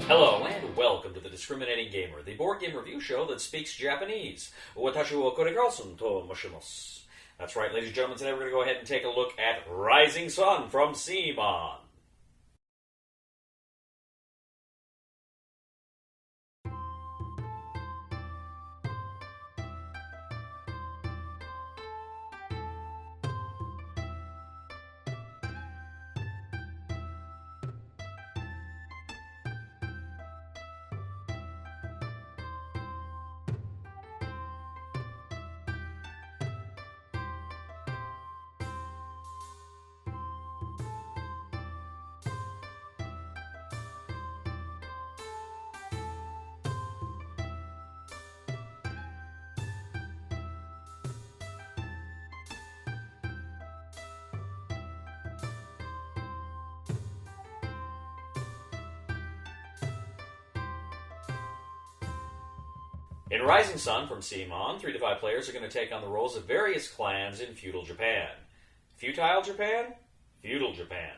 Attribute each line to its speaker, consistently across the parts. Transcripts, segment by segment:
Speaker 1: Hello and welcome to the Discriminating Gamer, the board game review show that speaks Japanese. Watashi wo koregaosun to moshimasu. That's right, ladies and gentlemen, today we're going to go ahead and take a look at Rising Sun from CMON. In Rising Sun from CMON, 3 to 5 players are going to take on the roles of various clans in feudal Japan. Futile Japan? Feudal Japan.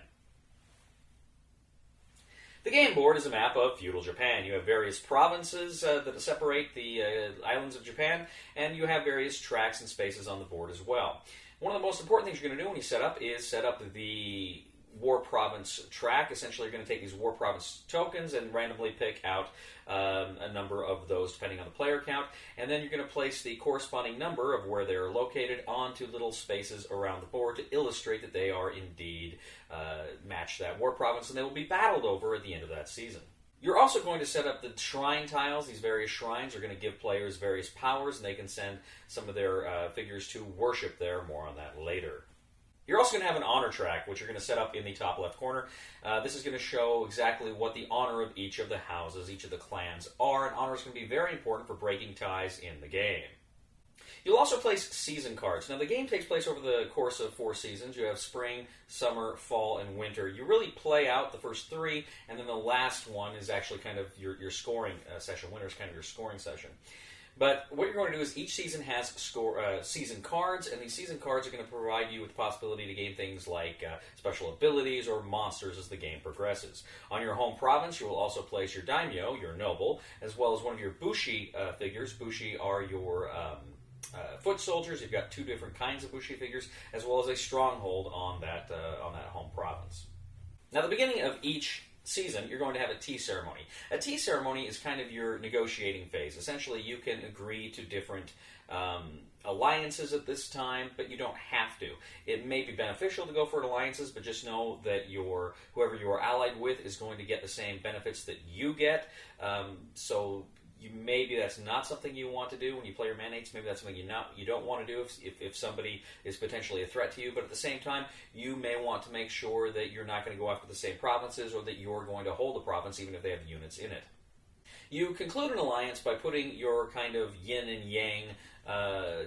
Speaker 1: The game board is a map of feudal Japan. You have various provinces that separate the islands of Japan, and you have various tracks and spaces on the board as well. One of the most important things you're going to do when you set up is set up the War Province track. Essentially, you're going to take these War Province tokens and randomly pick out a number of those depending on the player count, and then you're going to place the corresponding number of where they're located onto little spaces around the board to illustrate that they are indeed match that War Province, and they will be battled over at the end of that season. You're also going to set up the shrine tiles. These various shrines are going to give players various powers, and they can send some of their figures to worship there. More on that later. You're also going to have an honor track, which you're going to set up in the top left corner. This is going to show exactly what the honor of each of the houses, each of the clans are, and honor is going to be very important for breaking ties in the game. You'll also place season cards. Now, the game takes place over the course of 4 seasons. You have spring, summer, fall, and winter. You really play out the first 3, and then the last one is actually kind of your scoring session. Winter is kind of your scoring session. But what you're going to do is each season has season cards, and these season cards are going to provide you with the possibility to gain things like special abilities or monsters as the game progresses. On your home province, you will also place your Daimyo, your noble, as well as one of your Bushi figures. Bushi are your foot soldiers. You've got 2 different kinds of Bushi figures, as well as a stronghold on that home province. Now, at the beginning of each season, you're going to have a tea ceremony. A tea ceremony is kind of your negotiating phase. Essentially, you can agree to different alliances at this time, but you don't have to. It may be beneficial to go for alliances, but just know that whoever you are allied with is going to get the same benefits that you get. So maybe that's not something you want to do when you play your mandates. Maybe that's something you don't want to do if somebody is potentially a threat to you. But at the same time, you may want to make sure that you're not going to go after the same provinces, or that you're going to hold the province even if they have units in it. You conclude an alliance by putting your kind of yin and yang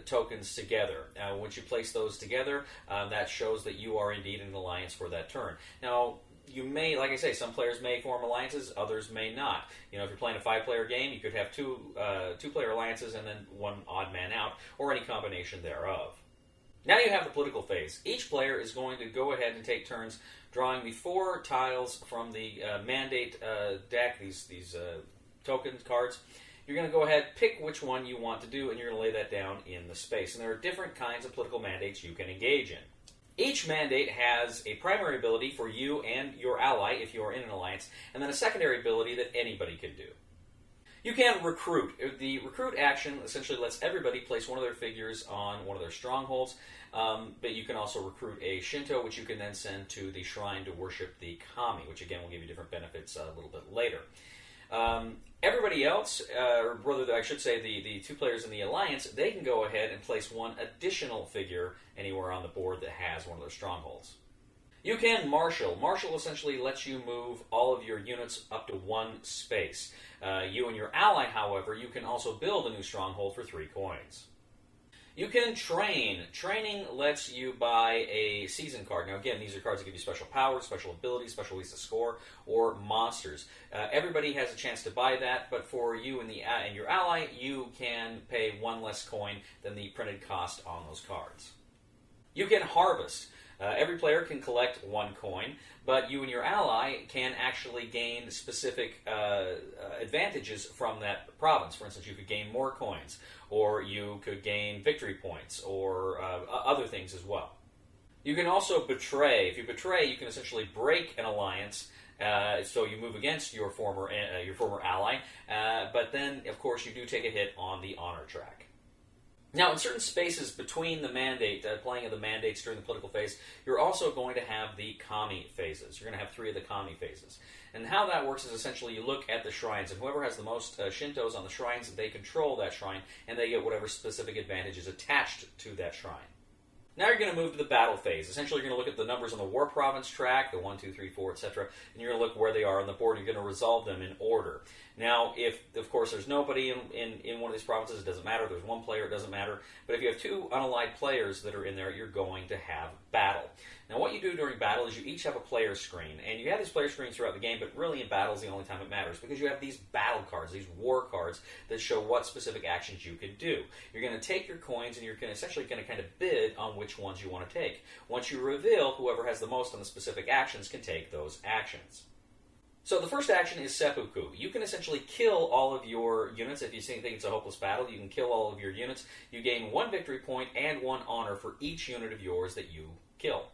Speaker 1: tokens together. Once you place those together, that shows that you are indeed in an alliance for that turn. Now, you may, like I say, some players may form alliances, others may not. You know, if you're playing a 5-player game, you could have 2-player alliances and then 1 odd man out, or any combination thereof. Now you have the political phase. Each player is going to go ahead and take turns drawing the 4 tiles from the mandate deck, these token cards. You're going to go ahead, pick which one you want to do, and you're going to lay that down in the space. And there are different kinds of political mandates you can engage in. Each mandate has a primary ability for you and your ally if you are in an alliance, and then a secondary ability that anybody can do. You can recruit. The recruit action essentially lets everybody place one of their figures on one of their strongholds, but you can also recruit a Shinto, which you can then send to the shrine to worship the kami, which again will give you different benefits a little bit later. Everybody else, or rather I should say the 2 players in the alliance, they can go ahead and place 1 additional figure anywhere on the board that has one of their strongholds. You can marshal. Marshal essentially lets you move all of your units up to 1 space. You and your ally, however, you can also build a new stronghold for 3 coins. You can train. Training lets you buy a season card. Now, again, these are cards that give you special powers, special abilities, special ways to score, or monsters. Everybody has a chance to buy that, but for you and your ally, you can pay 1 less coin than the printed cost on those cards. You can harvest. Every player can collect 1 coin, but you and your ally can actually gain specific advantages from that province. For instance, you could gain more coins, or you could gain victory points, or other things as well. You can also betray. If you betray, you can essentially break an alliance. So you move against your former ally, but then, of course, you do take a hit on the honor track. Now, in certain spaces between the mandate, playing of the mandates during the political phase, you're also going to have the kami phases. You're going to have 3 of the kami phases. And how that works is essentially you look at the shrines, and whoever has the most Shintos on the shrines, they control that shrine, and they get whatever specific advantage is attached to that shrine. Now you're going to move to the battle phase. Essentially, you're going to look at the numbers on the war province track, the 1, 2, 3, 4, etc., and you're going to look where they are on the board, and you're going to resolve them in order. Now, if, of course, there's nobody in one of these provinces, it doesn't matter. If there's 1 player, it doesn't matter. But if you have 2 unallied players that are in there, you're going to have battle. Now, what you do during battle is you each have a player screen, and you have these player screens throughout the game, but really in battle is the only time it matters, because you have these battle cards, these war cards, that show what specific actions you can do. You're going to take your coins, and you're essentially going to kind of bid on which ones you want to take. Once you reveal, whoever has the most on the specific actions can take those actions. So the first action is seppuku. You can essentially kill all of your units. If you think it's a hopeless battle, you can kill all of your units. You gain 1 victory point and 1 honor for each unit of yours that you kill.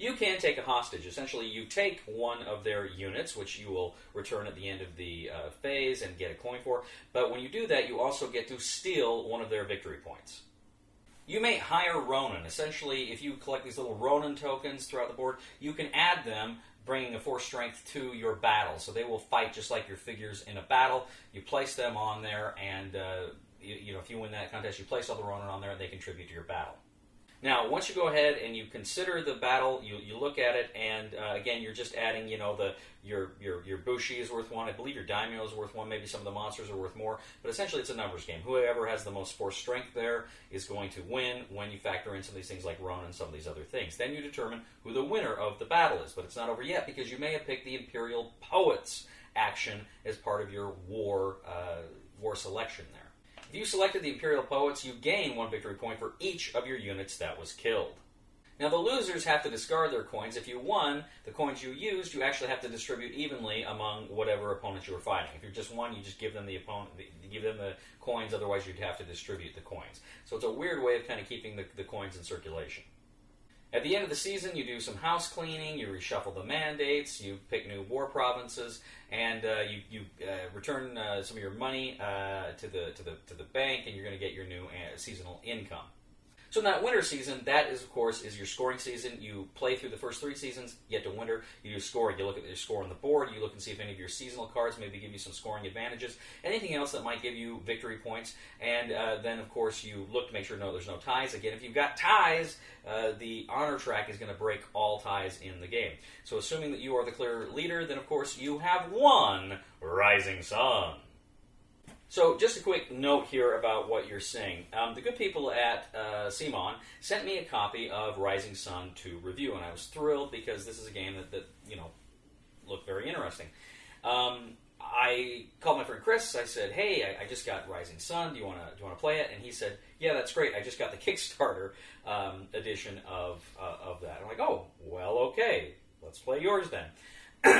Speaker 1: You can take a hostage. Essentially, you take 1 of their units, which you will return at the end of the phase and get a coin for. But when you do that, you also get to steal 1 of their victory points. You may hire Ronin. Essentially, if you collect these little Ronin tokens throughout the board, you can add them, bringing a 4 strength to your battle. So they will fight just like your figures in a battle. You place them on there, and if you win that contest, you place all the Ronin on there, and they contribute to your battle. Now, once you go ahead and you consider the battle, you look at it, and again, you're just adding, your Bushi is worth 1. I believe your Diamyo is worth 1. Maybe some of the monsters are worth more. But essentially, it's a numbers game. Whoever has the most force strength there is going to win when you factor in some of these things like Ronin and some of these other things. Then you determine who the winner of the battle is. But it's not over yet, because you may have picked the Imperial Poets action as part of your war selection there. If you selected the Imperial Poets, you gain 1 victory point for each of your units that was killed. Now, the losers have to discard their coins. If you won, the coins you used, you actually have to distribute evenly among whatever opponents you were fighting. If you just won, you just give them the coins. Otherwise, you'd have to distribute the coins. So it's a weird way of kind of keeping the coins in circulation. At the end of the season, you do some house cleaning, you reshuffle the mandates, you pick new war provinces, and you return some of your money to the bank, and you're going to get your new seasonal income. So in that winter season, that is, of course, is your scoring season. You play through the first 3 seasons, you get to winter, you do scoring. You look at your score on the board, you look and see if any of your seasonal cards maybe give you some scoring advantages, anything else that might give you victory points, and then, of course, you look to make sure there's no ties. Again, if you've got ties, the honor track is going to break all ties in the game. So assuming that you are the clear leader, then, of course, you have won Rising Sun. So, just a quick note here about what you're seeing. The good people at CMON sent me a copy of Rising Sun to review, and I was thrilled because this is a game that looked very interesting. I called my friend Chris. I said, "Hey, I just got Rising Sun. Do you want to play it?" And he said, "Yeah, that's great. I just got the Kickstarter edition of that." I'm like, "Oh, well, okay. Let's play yours then."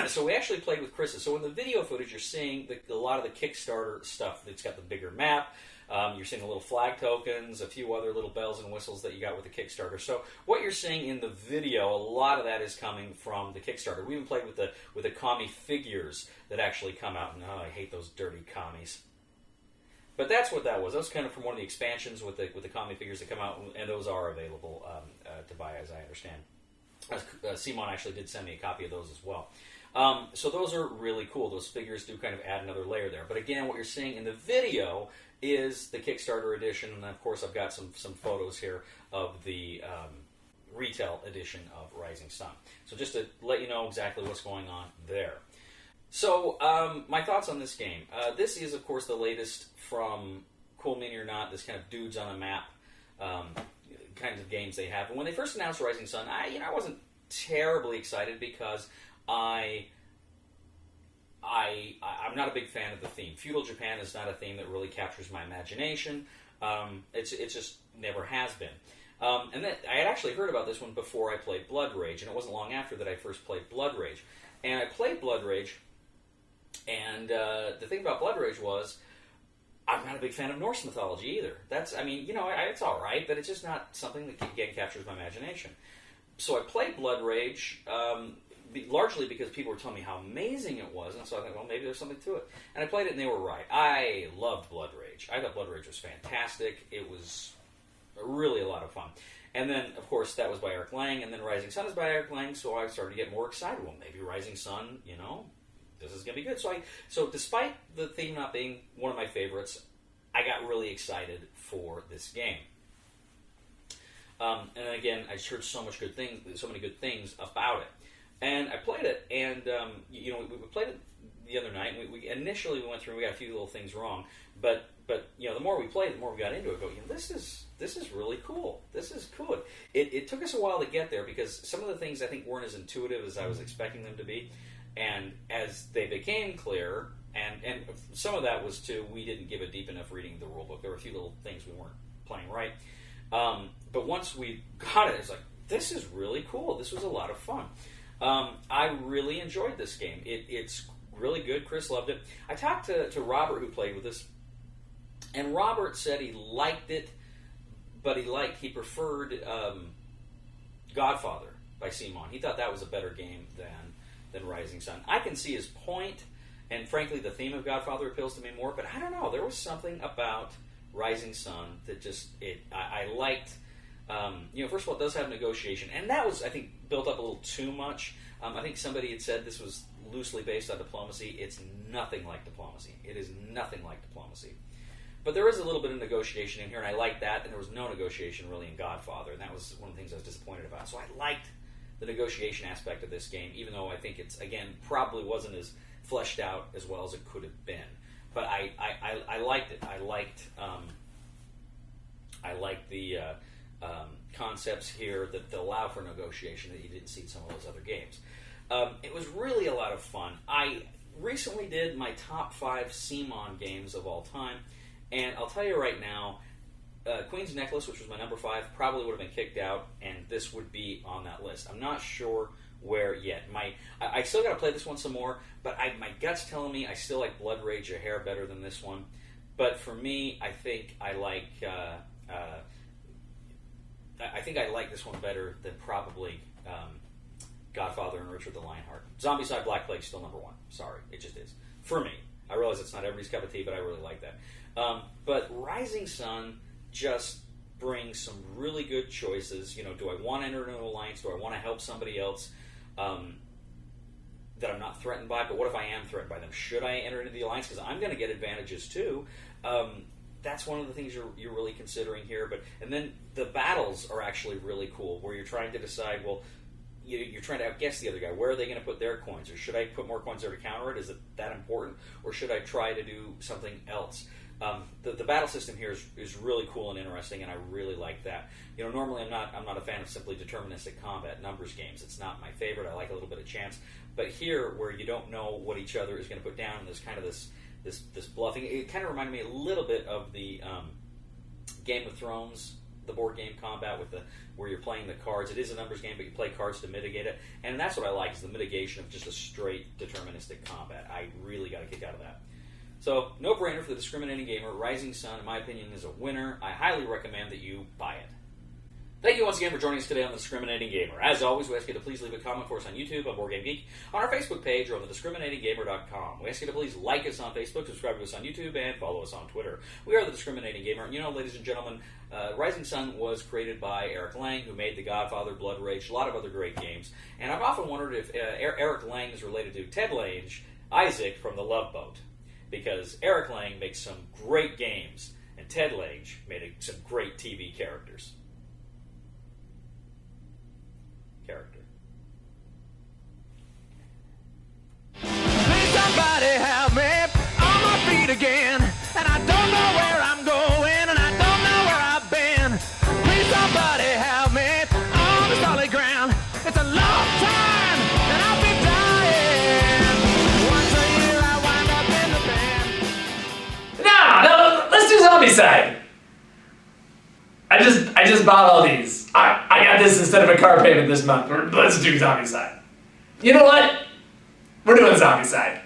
Speaker 1: So we actually played with Chris's. So in the video footage, you're seeing a lot of the Kickstarter stuff. It's got the bigger map. You're seeing the little flag tokens, a few other little bells and whistles that you got with the Kickstarter. So what you're seeing in the video, a lot of that is coming from the Kickstarter. We even played with the kami figures that actually come out. And I hate those dirty kamis. But that's what that was. That was kind of from one of the expansions with the kami figures that come out, and those are available to buy, as I understand. CMON actually did send me a copy of those as well. So those are really cool. Those figures do kind of add another layer there. But again, what you're seeing in the video is the Kickstarter edition, and of course I've got some photos here of the retail edition of Rising Sun. So just to let you know exactly what's going on there. So my thoughts on this game. This is, of course, the latest from Cool Mini or Not, this kind of dudes on a map kinds of games they have. And when they first announced Rising Sun, I wasn't terribly excited because I'm not a big fan of the theme. Feudal Japan is not a theme that really captures my imagination. It's just never has been. And then I had actually heard about this one before I played Blood Rage, and it wasn't long after that I first played Blood Rage. And I played Blood Rage, and the thing about Blood Rage was, I'm not a big fan of Norse mythology either. It's all right, but it's just not something that again captures my imagination. So I played Blood Rage largely because people were telling me how amazing it was, and so I thought, well, maybe there's something to it. And I played it, and they were right. I loved Blood Rage. I thought Blood Rage was fantastic. It was really a lot of fun. And then, of course, that was by Eric Lang, and then Rising Sun is by Eric Lang, so I started to get more excited. Well, maybe Rising Sun, this is going to be good. So despite the theme not being one of my favorites, I got really excited for this game. And then again, I just heard so many good things about it. And I played it, and we played it the other night. And we initially went through, and we got a few little things wrong, but the more we played, the more we got into it. But this is really cool. This is cool. It took us a while to get there because some of the things I think weren't as intuitive as I was expecting them to be. And as they became clear, and some of that was too, we didn't give a deep enough reading of the rulebook. There were a few little things we weren't playing right. But once we got it, it's like, this is really cool. This was a lot of fun. I really enjoyed this game. It's really good. Chris loved it. I talked to Robert, who played with us, and Robert said he liked it, but he preferred Godfather by CMON. He thought that was a better game than Rising Sun. I can see his point, and frankly, the theme of Godfather appeals to me more, but I don't know. There was something about Rising Sun that just, I liked. First of all, it does have negotiation, and that was, I think, built up a little too much. I think somebody had said this was loosely based on diplomacy. It's nothing like diplomacy. It is nothing like diplomacy. But there is a little bit of negotiation in here, and I liked that, and there was no negotiation really in Godfather, and that was one of the things I was disappointed about. So I liked the negotiation aspect of this game, even though I think it's, again, probably wasn't as fleshed out as well as it could have been. But I liked it. I liked the concepts here that allow for negotiation that you didn't see in some of those other games. It was really a lot of fun. I recently did my top 5 CMON games of all time, and I'll tell you right now, Queen's Necklace, which was my number 5, probably would have been kicked out, and this would be on that list. I'm not sure where yet. I still got to play this one some more, but my gut's telling me I still like Blood Rage a hair better than this one. But for me, I think I like this one better than probably Godfather and Richard the Lionheart. Zombicide Black Plague still number 1. Sorry, it just is for me. I realize it's not everybody's cup of tea, but I really like that. But Rising Sun just brings some really good choices. Do I want to enter into an alliance? Do I want to help somebody else that I'm not threatened by? But what if I am threatened by them? Should I enter into the alliance? Because I'm going to get advantages too. That's one of the things you're really considering here. And then the battles are actually really cool, where you're trying to decide, well, you're trying to outguess the other guy. Where are they going to put their coins? Or should I put more coins there to counter it? Is it that important? Or should I try to do something else? The battle system here is really cool and interesting, and I really like that. Normally I'm not a fan of simply deterministic combat numbers games. It's not my favorite. I like a little bit of chance. But here, where you don't know what each other is going to put down, and there's kind of this bluffing. It kind of reminded me a little bit of the Game of Thrones, the board game combat where you're playing the cards. It is a numbers game, but you play cards to mitigate it, and that's what I like, is the mitigation of just a straight deterministic combat. I really got a kick out of that. So, no-brainer for the discriminating gamer. Rising Sun, in my opinion, is a winner. I highly recommend that you buy it. Thank you once again for joining us today on The Discriminating Gamer. As always, we ask you to please leave a comment for us on YouTube, on Board Game Geek, on our Facebook page, or on thediscriminatinggamer.com. We ask you to please like us on Facebook, subscribe to us on YouTube, and follow us on Twitter. We are The Discriminating Gamer. And ladies and gentlemen, Rising Sun was created by Eric Lang, who made The Godfather, Blood Rage, a lot of other great games. And I've often wondered if Eric Lang is related to Ted Lange, Isaac from The Love Boat. Because Eric Lang makes some great games, and Ted Lange made some great TV characters.
Speaker 2: Please somebody help me on my feet again, and I don't know where I'm going, and I don't know where I've been. Please somebody help me on the solid ground. It's a long time, and I'll be dying. Once a year I wind up in the band.
Speaker 3: No, let's do Zombicide. I just just bought all these. I got this instead of a car payment this month. Let's do zombie side. You know what? We're doing zombie side.